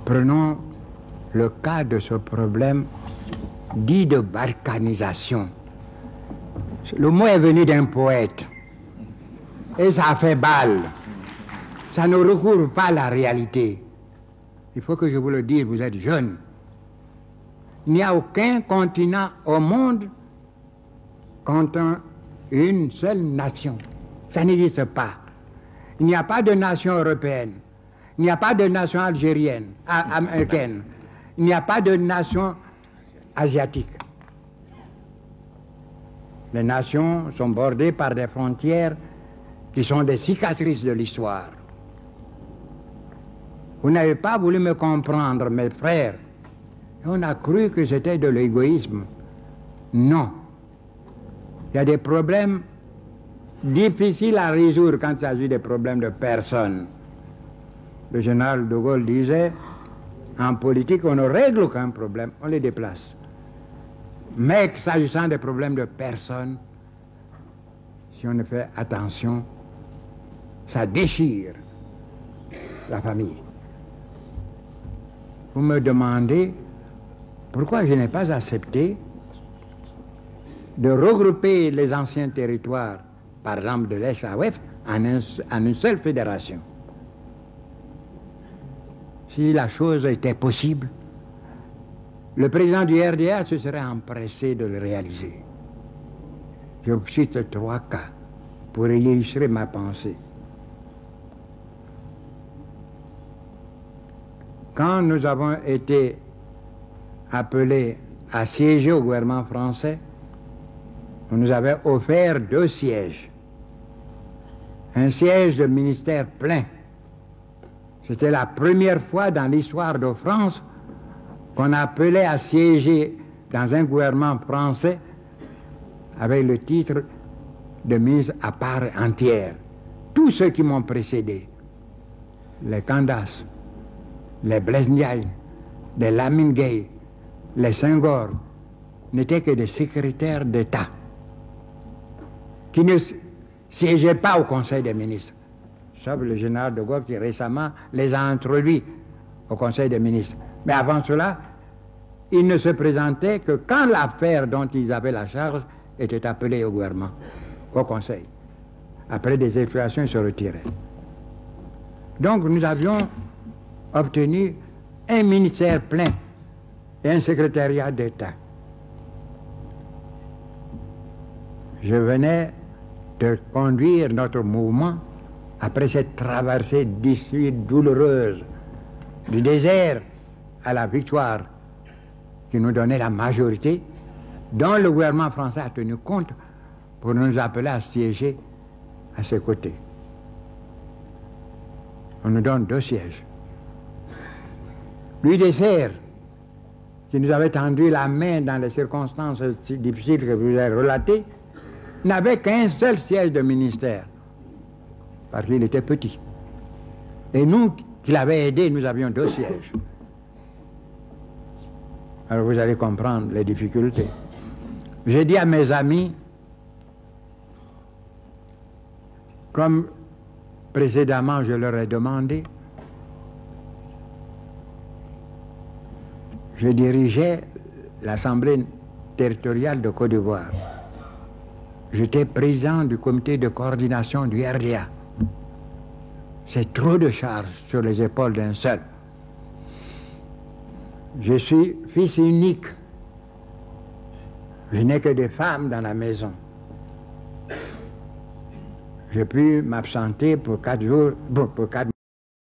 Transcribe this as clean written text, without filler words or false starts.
Prenons le cas de ce problème dit de balkanisation. Le mot est venu d'un poète et ça a fait balle. Ça ne recouvre pas la réalité. Il faut que je vous le dise, vous êtes jeunes. Il n'y a aucun continent au monde contient une seule nation. Ça n'existe pas. Il n'y a pas de nation européenne. Il n'y a pas de nation algérienne, américaine. Il n'y a pas de nation asiatique. Les nations sont bordées par des frontières qui sont des cicatrices de l'histoire. Vous n'avez pas voulu me comprendre, mes frères. On a cru que c'était de l'égoïsme. Non. Il y a des problèmes difficiles à résoudre quand il s'agit des problèmes de personnes. Le général de Gaulle disait, en politique, on ne règle aucun problème, on les déplace. Mais s'agissant des problèmes de personnes, si on ne fait attention, ça déchire la famille. Vous me demandez pourquoi je n'ai pas accepté de regrouper les anciens territoires, par exemple de l'ex-AOF, en une seule fédération. Si la chose était possible, le président du RDA se serait empressé de le réaliser. Je cite 3 cas pour illustrer ma pensée. Quand nous avons été appelés à siéger au gouvernement français, on nous avait offert 2 sièges. Un siège de ministère plein. C'était la première fois dans l'histoire de France qu'on appelait à siéger dans un gouvernement français avec le titre de ministre à part entière. Tous ceux qui m'ont précédé, les Candace, les Blaise Ndiaye, les Lamine Gueye, les Senghor, n'étaient que des secrétaires d'État qui ne siégeaient pas au Conseil des ministres. Sauf le général de Gaulle qui récemment les a introduits au Conseil des ministres. Mais avant cela, ils ne se présentaient que quand l'affaire dont ils avaient la charge était appelée au gouvernement, au Conseil. Après des explications, ils se retiraient. Donc nous avions obtenu un ministère plein et un secrétariat d'État. Je venais de conduire notre mouvement après cette traversée d'issue douloureuse du désert à la victoire qui nous donnait la majorité, dont le gouvernement français a tenu compte pour nous appeler à siéger à ses côtés. On nous donne 2 sièges. L'UDCR, qui nous avait tendu la main dans les circonstances si difficiles que vous avez relatées, n'avait qu'un seul siège de ministère, parce qu'il était petit. Et nous, qui l'avons aidé, nous avions 2 sièges. Alors vous allez comprendre les difficultés. J'ai dit à mes amis, comme précédemment je leur ai demandé, je dirigeais l'Assemblée territoriale de Côte d'Ivoire. J'étais président du comité de coordination du RDA. C'est trop de charges sur les épaules d'un seul. Je suis fils unique. Je n'ai que des femmes dans la maison. J'ai pu m'absenter pour 4 jours, pour 4